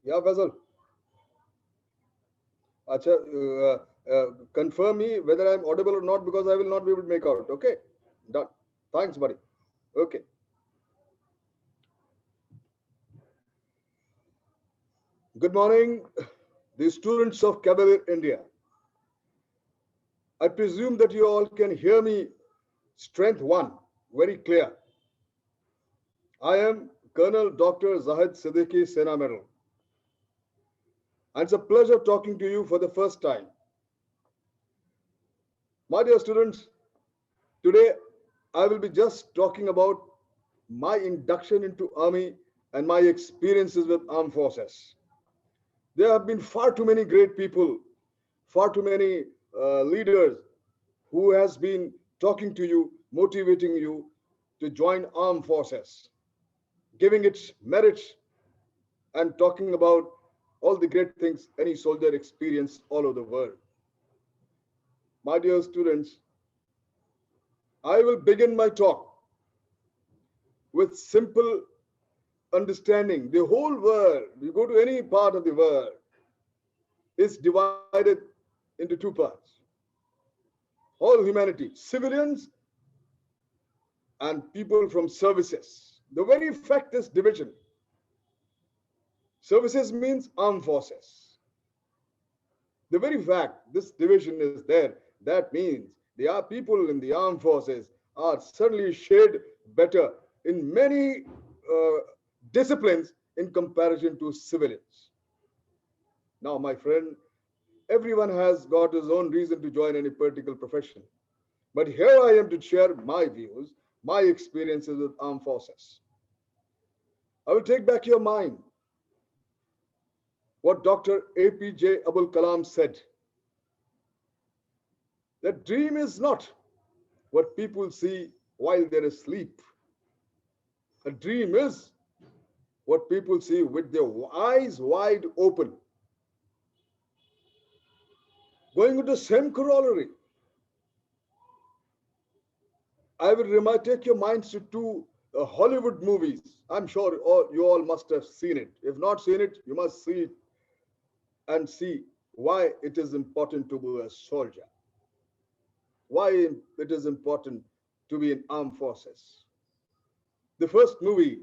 Yeah, Faisal. Acha, confirm me whether I'm audible or not because I will not be able to make out. Okay, done. Thanks, buddy. Okay. Good morning, the students of Cavalier India. I presume that you all can hear me. Strength one, very clear. I am Colonel Dr. Zahid Siddiquie, Sena Medal. And it's a pleasure talking to you for the first time. My dear students, today I will be just talking about my induction into army and my experiences with armed forces. There have been far too many great people, far too many leaders who has been talking to you, motivating you to join armed forces, giving its merits and talking about all the great things any soldier experienced all over the world. My dear students, I will begin my talk with simple understanding. The whole world, you go to any part of the world, is divided into two parts. All humanity, civilians and people from services. The very fact is division. Services means armed forces. The very fact this division is there, that means the people in the armed forces are certainly shared better in many uh, disciplines in comparison to civilians. Now, my friend, everyone has got his own reason to join any particular profession. But here I am to share my views, my experiences with armed forces. I will take back your mind what Dr. APJ Abul Kalam said, that dream is not what people see while they're asleep. A dream is what people see with their eyes wide open. Going into the same corollary, I will take your minds to two Hollywood movies. I'm sure you all must have seen it. If not seen it, you must see it and see why it is important to be a soldier, why it is important to be in armed forces. The first movie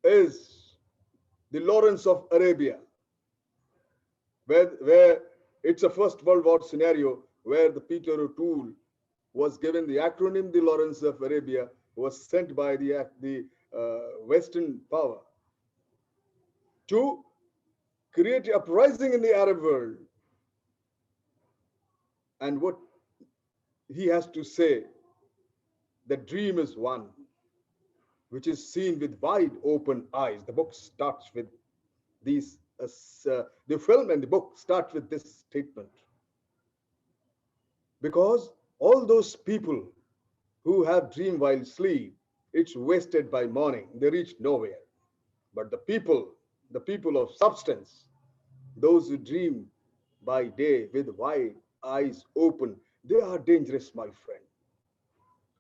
is The Lawrence of Arabia, where it's a First World War scenario where the Peter O'Toole was given the acronym the Lawrence of Arabia, was sent by Western power to create uprising in the Arab world. And what he has to say, the dream is one, which is seen with wide open eyes. The book starts with these, the film and the book start with this statement. Because all those people who have dream while sleep, it's wasted by morning. They reach nowhere. But the people of substance, those who dream by day with wide eyes open, they are dangerous, my friend.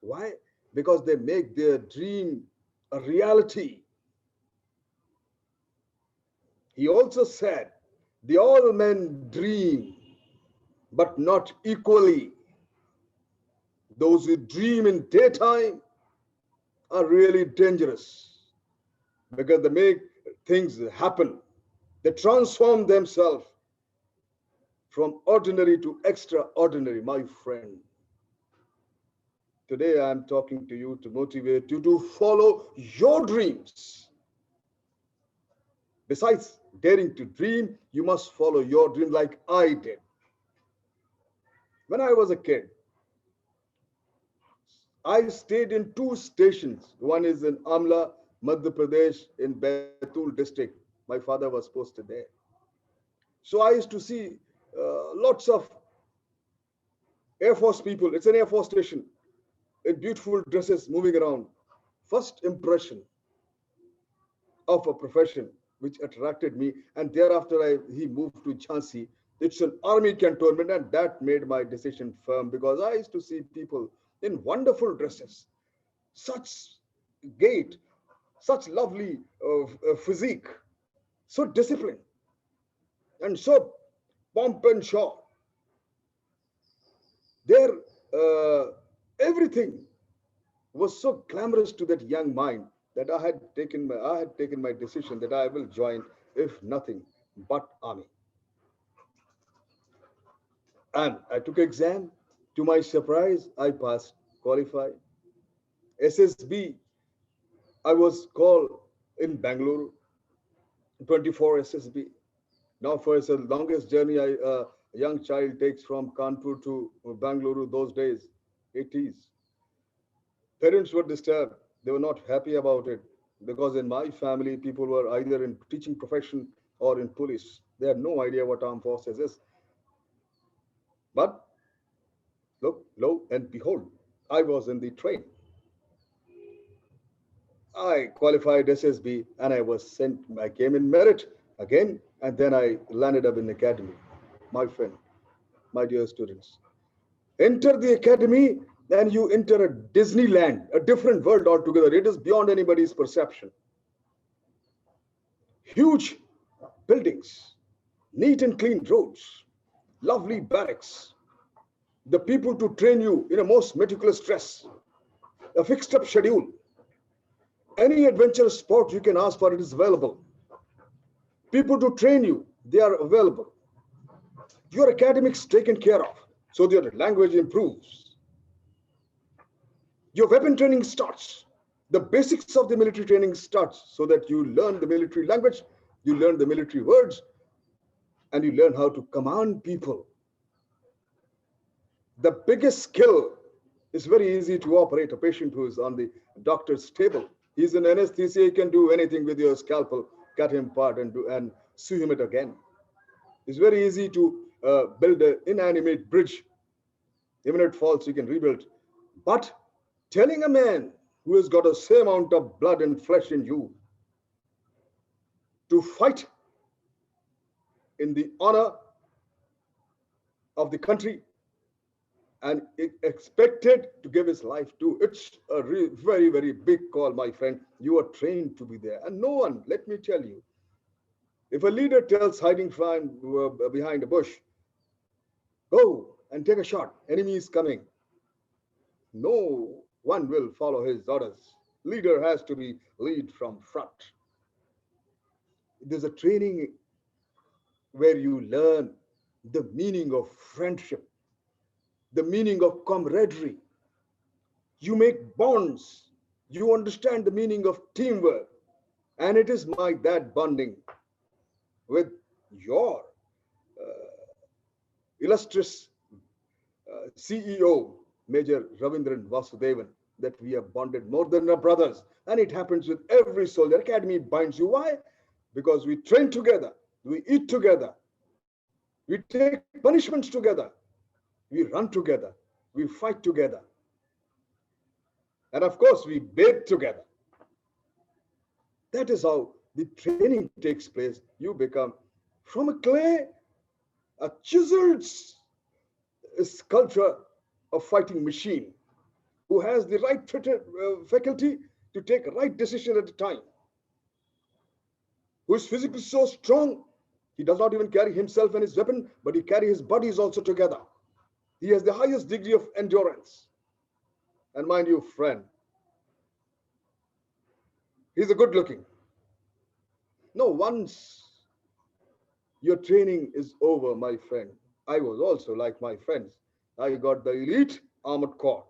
Why? Because they make their dream a reality. He also said, the all men dream, but not equally. Those who dream in daytime are really dangerous because they make things happen. They transform themselves from ordinary to extraordinary, my friend. Today I'm talking to you to motivate you to follow your dreams. Besides daring to dream, you must follow your dream like I did. When I was a kid, I stayed in two stations. One is in Amla, Madhya Pradesh, in Baitul district. My father was posted there. So I used to see lots of Air Force people. It's an Air Force station in beautiful dresses moving around. First impression of a profession which attracted me, and thereafter he moved to Jhansi. It's an army cantonment, and that made my decision firm because I used to see people in wonderful dresses, such gait, such lovely physique. so disciplined, and so pomp and show. Their everything was so glamorous to that young mind that I had taken my decision that I will join if nothing but army. And I took exam. To my surprise, I passed, qualified. SSB, I was called in Bangalore, 24 SSB. Now, for the longest journey a young child takes from Kanpur to Bangalore those days, 80s. Parents were disturbed. They were not happy about it because in my family, people were either in teaching profession or in police. They had no idea what armed forces is. But look, lo and behold, I was in the train. I qualified SSB and I was sent, I came in merit again, and then I landed up in academy. My friend, my dear students, enter the academy and you enter a Disneyland, a different world altogether. It is beyond anybody's perception. Huge buildings, neat and clean roads, lovely barracks, the people to train you in a most meticulous dress, a fixed up schedule. Any adventurous sport you can ask for, it is available. People to train you, they are available. Your academics taken care of, so that your language improves. Your weapon training starts. The basics of the military training starts so that you learn the military language, you learn the military words, and you learn how to command people. The biggest skill is very easy to operate a patient who is on the doctor's table. He's an anesthesia, he can do anything with your scalpel, cut him apart and sew him it again. It's very easy to build an inanimate bridge. Even if it falls, you can rebuild. But telling a man who has got the same amount of blood and flesh in you to fight in the honor of the country and expected to give his life to, it's a very, very big call, my friend. You are trained to be there. And no one, let me tell you, if a leader tells hiding behind a bush, go and take a shot, enemy is coming, no one will follow his orders. Leader has to be lead from front. There's a training where you learn the meaning of friendship, the meaning of camaraderie. You make bonds. You understand the meaning of teamwork. And it is like that bonding with your illustrious CEO, Major Ravindran Vasudevan, that we have bonded more than our brothers. And it happens with every soldier. Academy binds you. Why? Because we train together, we eat together, we take punishments together, we run together, we fight together. And of course, we bathe together. That is how the training takes place. You become from a clay, a chiseled sculpture of fighting machine who has the right faculty to take a right decision at a time, who is physically so strong, he does not even carry himself and his weapon, but he carries his bodies also together. He has the highest degree of endurance. And mind you, friend, he's a good looking. No, once your training is over, my friend, I was also like my friends. I got the elite armored corps.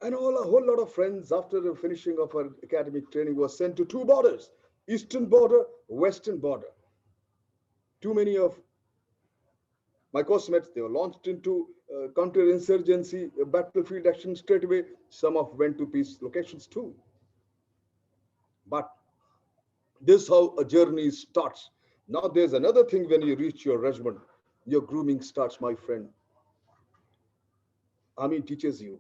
And a whole lot of friends after the finishing of our academic training was sent to two borders, eastern border, western border. Too many of my course-mates, they were launched into counterinsurgency, battlefield action straight away. Some of went to peace locations too. But this is how a journey starts. Now there's another thing when you reach your regiment, your grooming starts, my friend. Army teaches you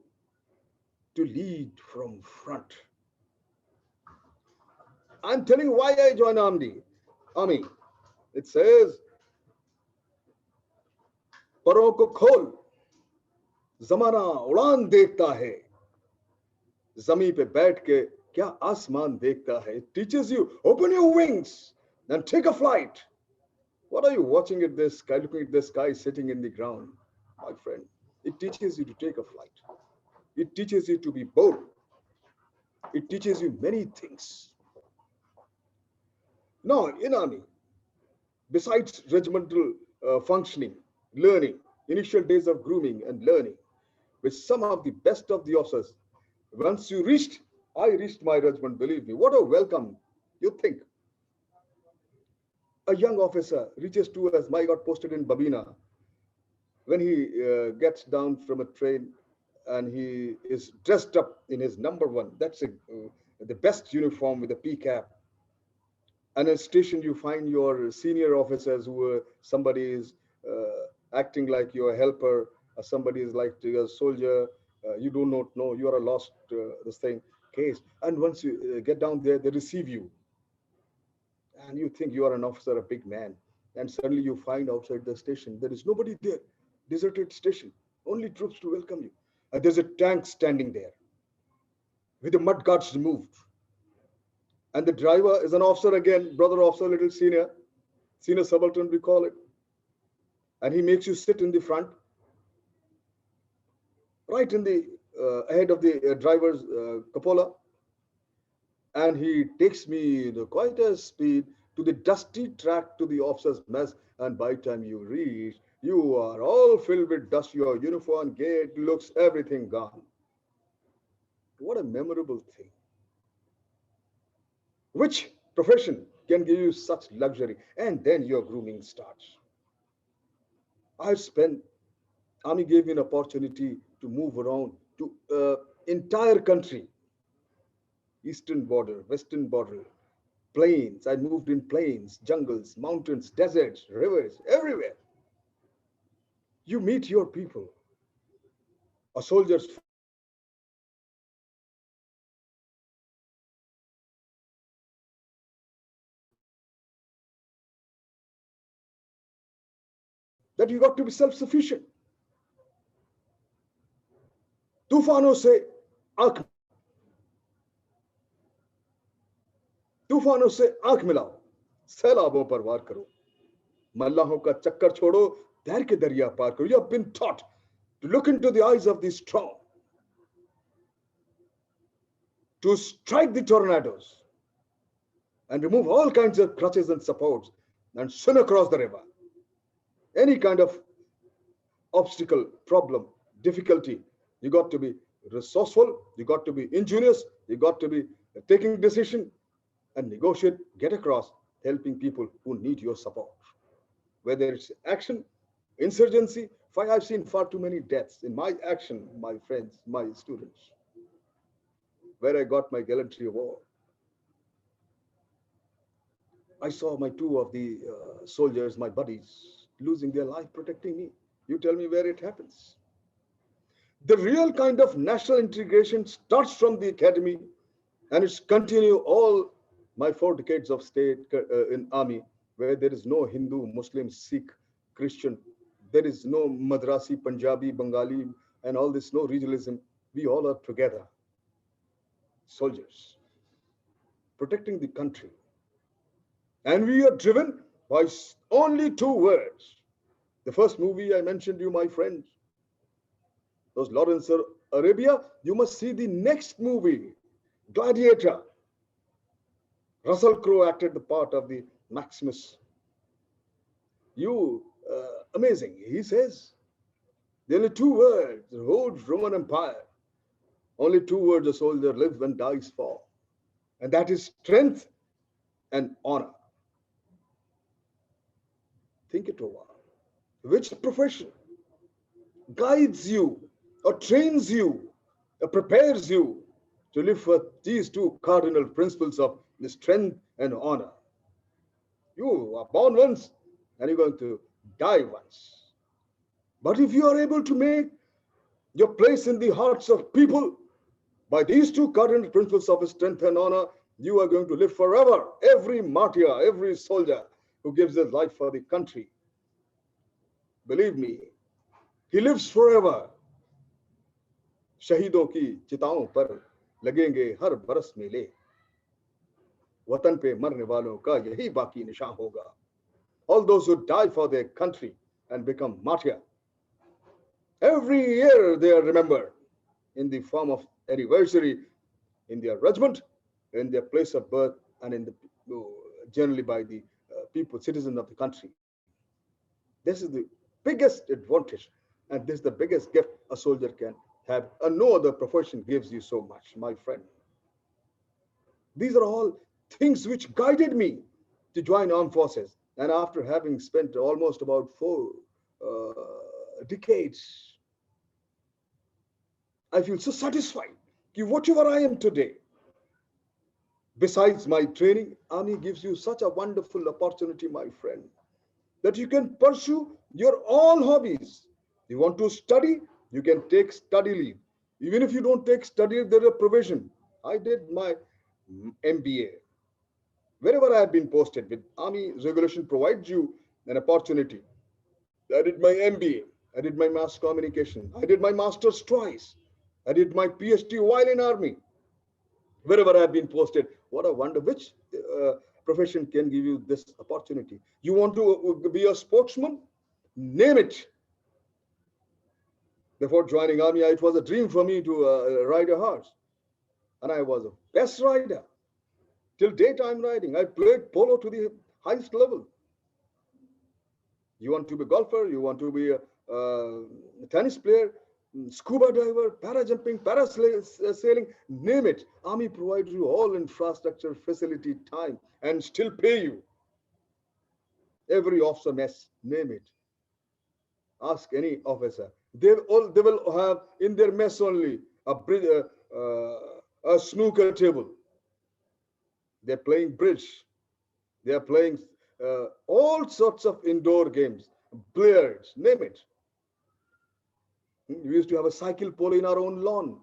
to lead from front. I'm telling you why I joined Army. It says, परों को खोल, जमाना उड़ान देखता है, जमी पे बैठ के क्या आसमान देखता है? It teaches you, open your wings and take a flight. What are you watching at the sky, looking at the sky sitting in the ground, my friend? It teaches you to take a flight. It teaches you to be bold. It teaches you many things. Now, in army, besides regimental functioning, learning, initial days of grooming and learning, with some of the best of the officers, once you reached, I reached my regiment, believe me, what a welcome. You think a young officer reaches to us, I got posted in Babina, when he gets down from a train and he is dressed up in his number one, that's the best uniform with a P cap. And at station, you find your senior officers who somebody is acting like your helper, or somebody is like your soldier. You do not know, you are a lost this thing case. And once you get down there, they receive you, and you think you are an officer, a big man. And suddenly you find outside the station there is nobody there, deserted station, only troops to welcome you. And there's a tank standing there with the mud guards removed, and the driver is an officer again, brother officer, little senior subaltern we call it, and he makes you sit in the front, right in the ahead of the driver's cupola, and he takes me the quite a speed to the dusty track to the officer's mess. And by the time you reach, you are all filled with dust, your uniform, gate, looks, everything gone. What a memorable thing. Which profession can give you such luxury? And then your grooming starts. I've spent, army gave me an opportunity to move around to entire country, eastern border, western border, plains. I moved in plains, jungles, mountains, deserts, rivers, everywhere. You meet your people. A soldier's first lesson is that you got to be self-sufficient. तूफानों से आंख तूफानों से आंख मिलाओ, सैलाबों पर वार करो, मल्लाहों का चक्कर छोड़ो, धैर्य के दरिया पार करो. You have been taught to look into the eyes of the storm, to strike the tornadoes and remove all kinds of crutches and supports and swim across the river. Any kind of obstacle, problem, difficulty, you got to be resourceful, you got to be ingenious, you got to be taking decision and negotiate, get across, helping people who need your support. Whether it's action, insurgency, I've seen far too many deaths in my action, my friends, my students, where I got my gallantry award. I saw my two of the soldiers, my buddies, losing their life protecting me. You tell me where it happens. The real kind of national integration starts from the academy, and it's continue all my 4 decades of state in army, where there is no Hindu, Muslim, Sikh, Christian, there is no Madrasi, Punjabi, Bengali, and all this, no regionalism. We all are together, soldiers, protecting the country. And we are driven by only 2 words. The first movie I mentioned you, my friends, those Lawrence Arabia, you must see the next movie, Gladiator. Russell Crowe acted the part of the Maximus. Amazing. He says, there are 2 words, the whole Roman Empire. Only 2 words a soldier lives and dies for. And that is strength and honor. Think it over. Which profession guides you or trains you or prepares you to live for these 2 cardinal principles of the strength and honor? You are born once and you're going to die once. But if you are able to make your place in the hearts of people by these 2 cardinal principles of strength and honor, you are going to live forever. Every martyr, every soldier who gives his life for the country, believe me, he lives forever. शहीदों की चिताओं पर लगेंगे हर बरस मेले, वतन पे मरने वालों का यही बाकी निशान होगा. All those who die for their country and become martyr, every year they are remembered in the form of anniversary, in their regiment, in their place of birth, and in the generally by the people, citizens of the country. This is the biggest advantage, and this is the biggest gift a soldier can have. And no other profession gives you so much, my friend. These are all things which guided me to join armed forces. And after having spent almost about 4 decades, I feel so satisfied. Whatever I am today, besides my training, army gives you such a wonderful opportunity, my friend, that you can pursue your all hobbies. You want to study, you can take study leave. Even if you don't take study leave, there is a provision. I did my MBA. Wherever I have been posted with army regulation provides you an opportunity. I did my MBA. I did my mass communication. I did my master's twice. I did my PhD while in army. Wherever I have been posted, what a wonder. Which profession can give you this opportunity? You want to be a sportsman? Name it. Before joining army, it was a dream for me to ride a horse. And I was a best rider. Till date, I'm riding. I played polo to the highest level. You want to be a golfer, you want to be a tennis player, scuba diver, para jumping, parasailing, name it. Army provides you all infrastructure, facility, time, and still pay you. Every officer mess, name it. Ask any officer. They will have in their mess only a snooker table. They're playing bridge. They are playing all sorts of indoor games, billiards, name it. We used to have a cycle polo in our own lawn.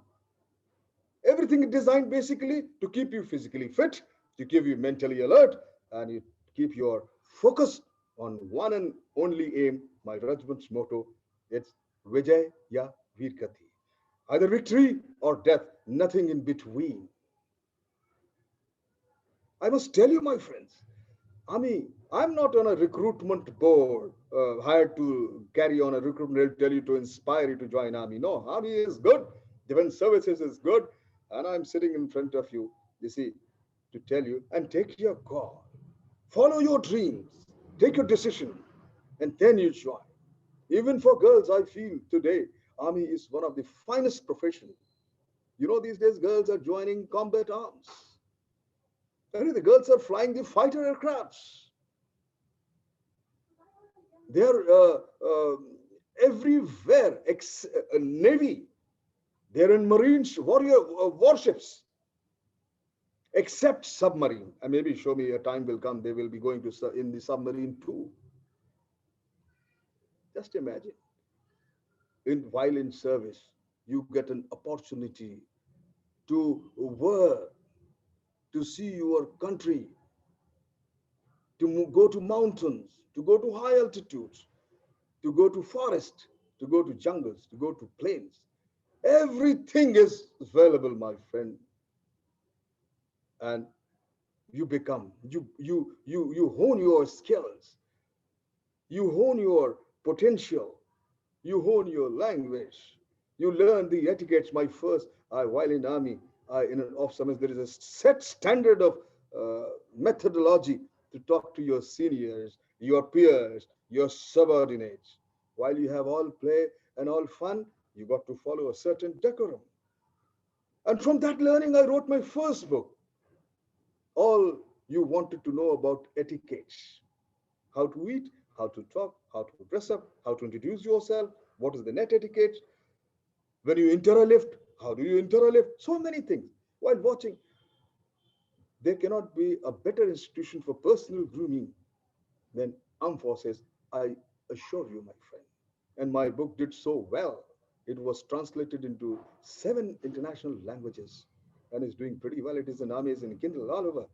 Everything is designed basically to keep you physically fit, to keep you mentally alert, and you keep your focus on one and only aim. My regiment's motto, it's Vijay ya Veerkati. Either victory or death, nothing in between. I must tell you, my friends, I'm not on a recruitment board hired to carry on a recruitment, I'll tell you to inspire you to join army. No, army is good. Defense services is good. And I'm sitting in front of you, you see, to tell you and take your call. Follow your dreams. Take your decision. And then you join. Even for girls, I feel today, army is one of the finest professions. You know, these days girls are joining combat arms. And the girls are flying the fighter aircrafts. They are everywhere, Navy. They're in Marines, warships, except submarine. And maybe show me a time will come, they will be going to in the submarine too. Just imagine, while in service, you get an opportunity to work, to see your country, to go to mountains, to go to high altitudes, to go to forest, to go to jungles, to go to plains. Everything is available, my friend. And you become, you hone your skills, you hone your potential, you hone your language, you learn the etiquettes. My first, while in army, in an off summers, there is a set standard of methodology to talk to your seniors, your peers, your subordinates. While you have all play and all fun, you got to follow a certain decorum. And from that learning, I wrote my first book. All you wanted to know about etiquettes: how to eat, how to talk, how to dress up, how to introduce yourself, what is the net etiquette, when you enter a lift, how do you enter a lift, so many things. While watching, there cannot be a better institution for personal grooming than armed forces, I assure you, my friend. And my book did so well. It was translated into 7 international languages and is doing pretty well. It is in armies in Kindle all over.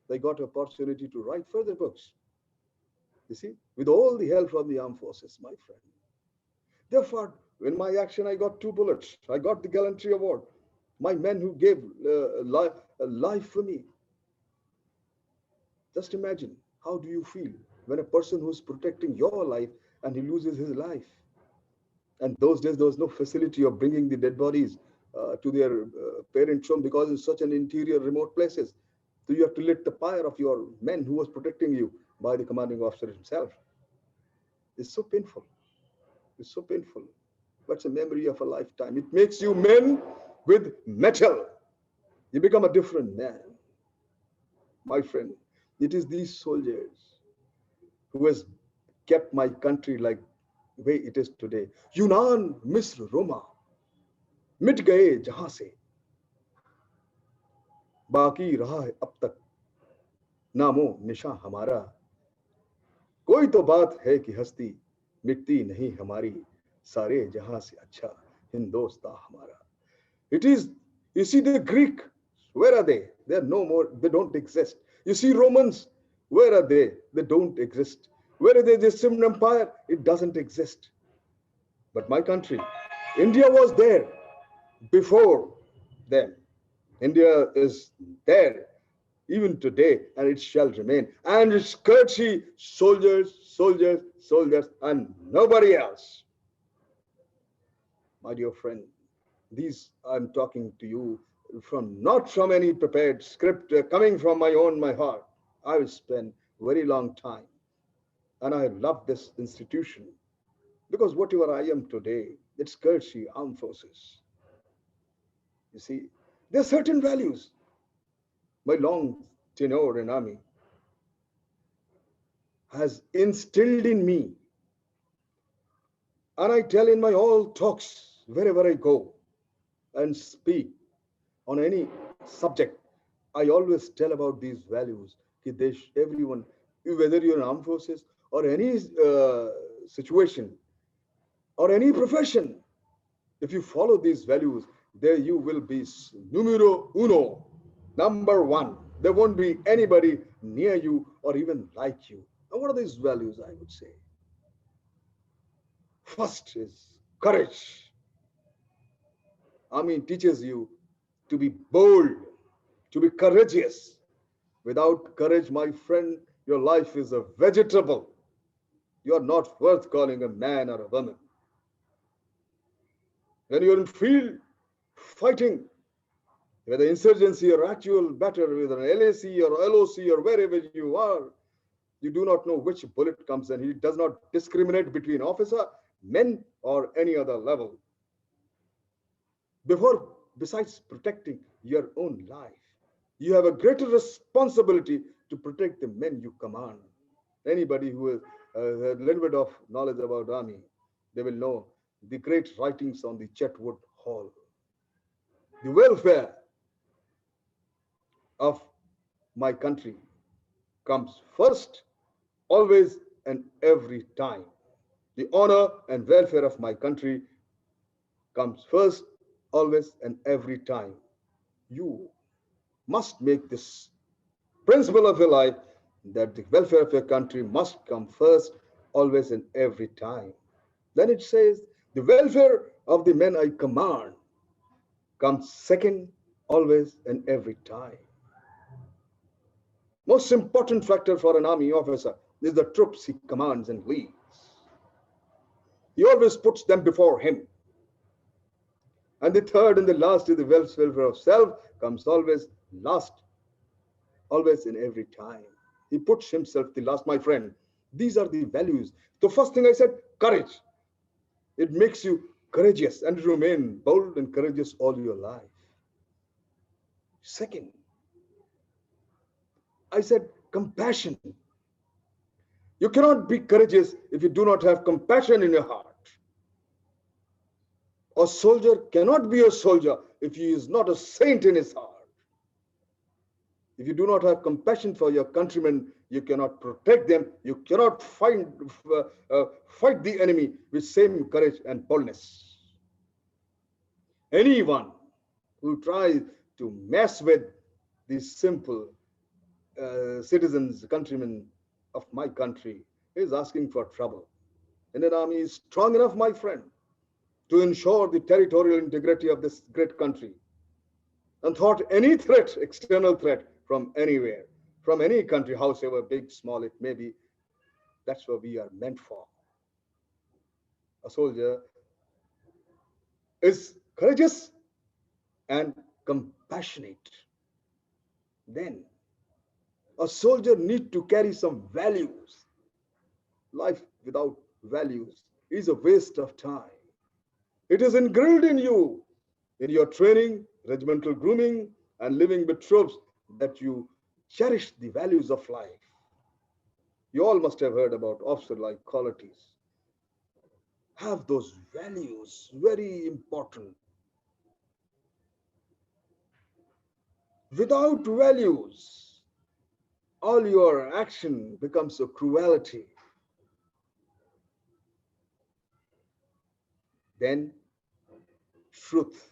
They got opportunity to write further books. You see, with all the help from the armed forces, my friend. Therefore, in my action, I got 2 bullets. I got the gallantry award. My men who gave life for me. Just imagine, how do you feel when a person who's protecting your life and he loses his life? And those days, there was no facility of bringing the dead bodies to their parents' home because it's such an interior, remote places. So you have to lit the fire of your men who was protecting you by the commanding officer himself. It's so painful. It's so painful. But it's a memory of a lifetime. It makes you men with metal. You become a different man, my friend. It is these soldiers who has kept my country like the way it is today. यूनान मिस्र रोमा मिट गए जहां से बाकी रहा है अब तक नामो निशा हमारा कोई तो बात है कि हस्ती मिटती नहीं हमारी सारे जहां से अच्छा हिंदोस्ता हमारा. It is, you see the Greek, where are they? They are no more, they don't exist. You see Romans, where are they? They don't exist. Where are they? The Simon Empire, it doesn't exist. But my country, India was there before them. India is there even today, and it shall remain. And it's courtesy, soldiers, soldiers, soldiers, and nobody else. My dear friend, these I'm talking to you from not from any prepared script coming from my heart. I've spent very long time, and I love this institution because whatever I am today, it's courtesy, armed forces. You see, there are certain values. My long tenure in army has instilled in me, and I tell in my all talks wherever I go and speak on any subject, I always tell about these values. Everyone, whether you're in armed forces or any situation or any profession, if you follow these values, there you will be numero uno, number one. There won't be anybody near you or even like you. And what are these values, I would say? First is courage. Army teaches you to be bold, to be courageous. Without courage, my friend, your life is a vegetable. You are not worth calling a man or a woman. When you're in field fighting, whether insurgency or actual battle, whether an LAC or LOC or wherever you are, you do not know which bullet comes, and he does not discriminate between officer, men, or any other level. Besides protecting your own life, you have a greater responsibility to protect the men you command. Anybody who has a little bit of knowledge about army, they will know the great writings on the Chetwood Hall. The welfare of my country comes first, always and every time. The honor and welfare of my country comes first, always and every time. You must make this principle of your life that the welfare of your country must come first, always and every time. Then it says, the welfare of the men I command comes second, always and every time. Most important factor for an army officer is the troops he commands and leads. He always puts them before him. And the third and the last is the welfare of self comes always last, always and every time. He puts himself the last, my friend. These are the values. The first thing I said, courage. It makes you courageous and remain bold and courageous all your life. Second, I said compassion. You cannot be courageous if you do not have compassion in your heart. A soldier cannot be a soldier if he is not a saint in his heart. If you do not have compassion for your countrymen, you cannot protect them. You cannot fight the enemy with same courage and boldness. Anyone who tries to mess with these simple citizens, countrymen of my country is asking for trouble. And an army is strong enough, my friend, to ensure the territorial integrity of this great country. and thought any threat, external threat from anywhere, from any country, however big, small it may be, that's what we are meant for. A soldier is courageous and compassionate. Then a soldier needs to carry some values. Life without values is a waste of time. It is ingrained in you, in your training, regimental grooming, and living with troops that you cherish the values of life. You all must have heard about officer-like qualities. Have those values, very important. Without values, all your action becomes a cruelty. Then, truth.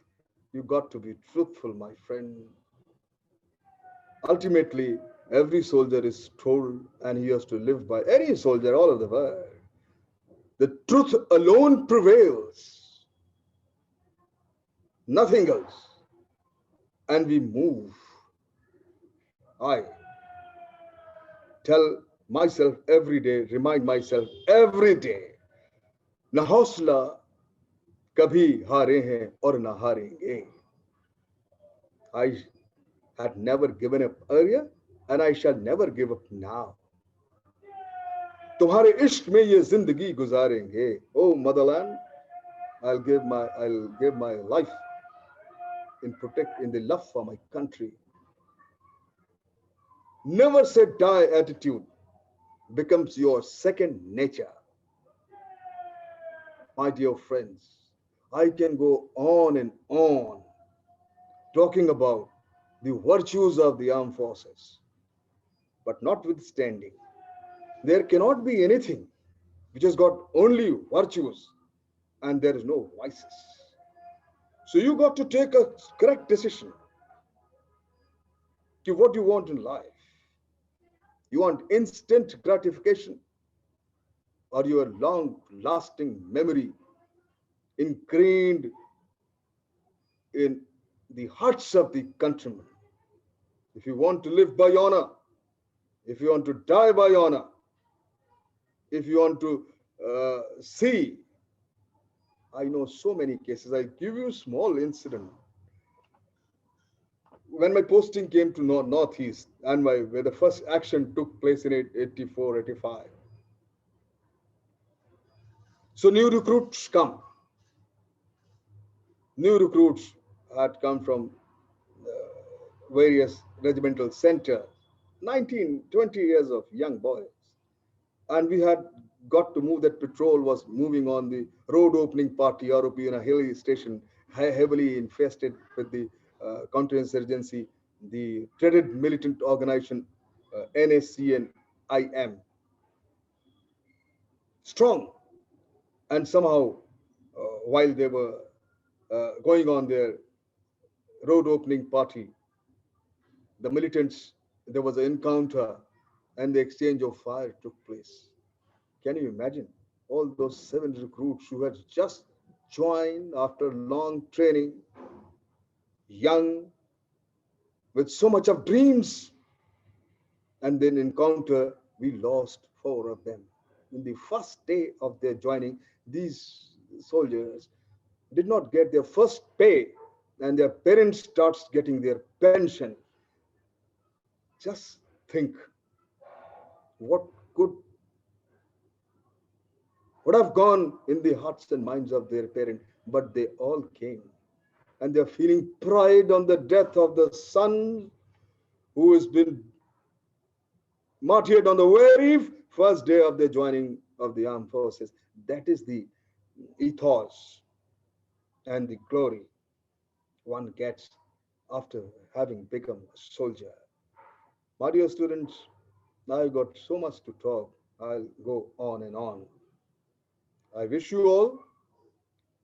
You got to be truthful, my friend. Ultimately, every soldier is told and he has to live by, any soldier all over the world. The truth alone prevails, nothing else. And we move. I tell myself every day, remind myself every day, न हौसला कभी हारे हैं और न हारेंगे. I had never given up earlier and I shall never give up now. तुम्हारे इश्क में ये जिंदगी गुजारेंगे. Oh motherland, I'll give my life in the love for my country. Never say die attitude becomes your second nature. My dear friends, I can go on and on talking about the virtues of the armed forces. But notwithstanding, there cannot be anything which has got only virtues and there is no vices. So you got to take a correct decision to what you want in life. You want instant gratification or your long-lasting memory ingrained in the hearts of the countrymen. If you want to live by honor, if you want to die by honor, if you want to see, I know so many cases. I'll give you a small incident. When my posting came to Northeast and where the first action took place in 84, 85. So new recruits come. New recruits had come from various regimental centers, 19, 20 years of young boys. And we had got to move. That patrol was moving on the road opening party, ROP, in a hilly station, heavily infested with the counterinsurgency, the dreaded militant organization, NSC and IM. Strong. And somehow, while they were going on their road opening party, the militants, there was an encounter and the exchange of fire took place. Can you imagine? All those 7 recruits who had just joined after long training, young, with so much of dreams, and then encounter, we lost 4 of them. In the first day of their joining, these soldiers did not get their first pay, and their parents starts getting their pension. Just think what could would have gone in the hearts and minds of their parents, but they all came. And they're feeling pride on the death of the son who has been martyred on the very first day of the joining of the armed forces. That is the ethos and the glory one gets after having become a soldier. My dear students, I've got so much to talk. I'll go on and on. I wish you all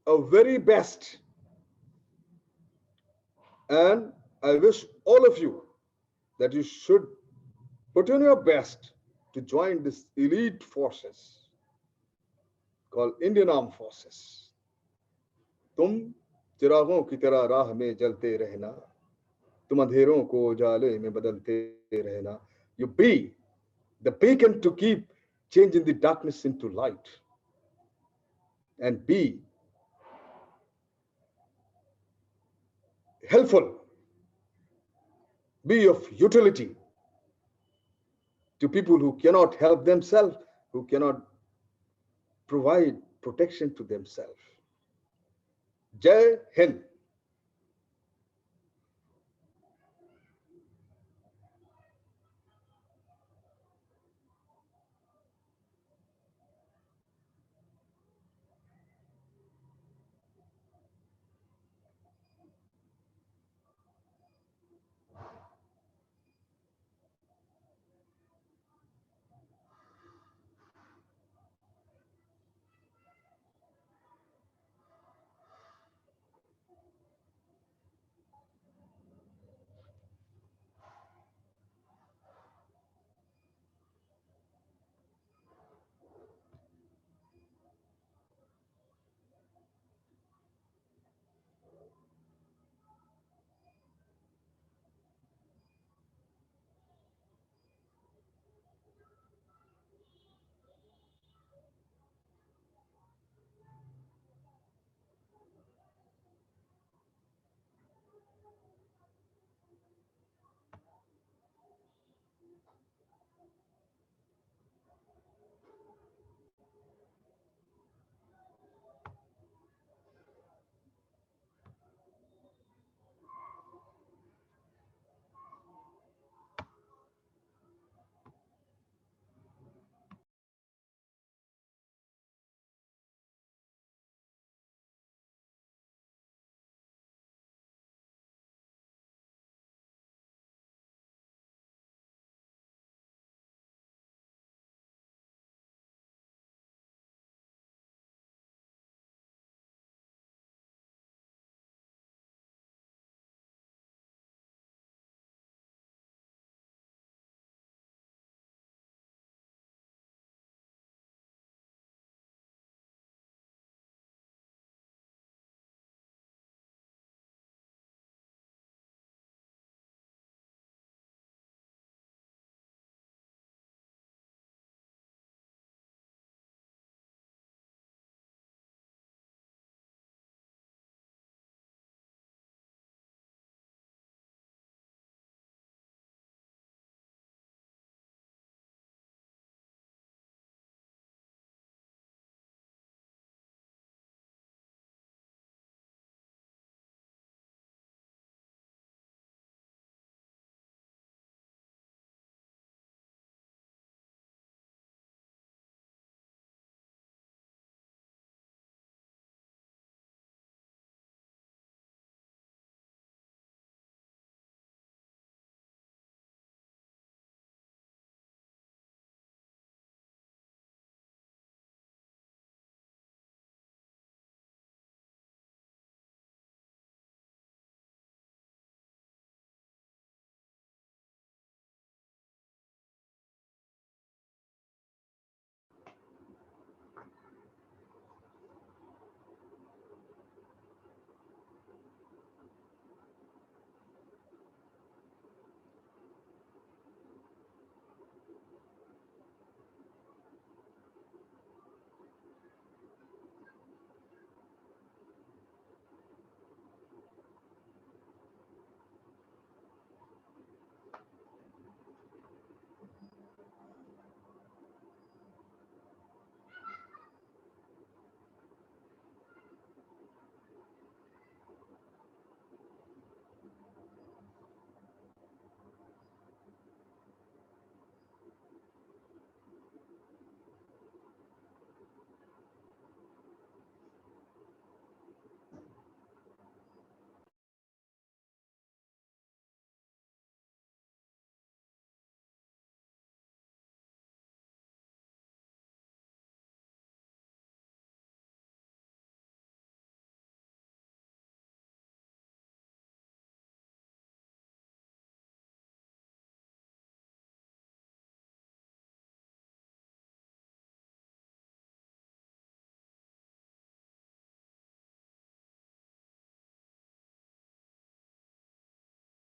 a very best. And I wish all of you that you should put in your best to join this elite forces called Indian Armed Forces. तुम चिरागों की तरह राह में जलते रहना, तुम अंधेरों को उजाले में बदलते रहना. You be the beacon to keep changing the darkness into light, and be helpful, be of utility to people who cannot help themselves, who cannot provide protection to themselves. Jai Hind.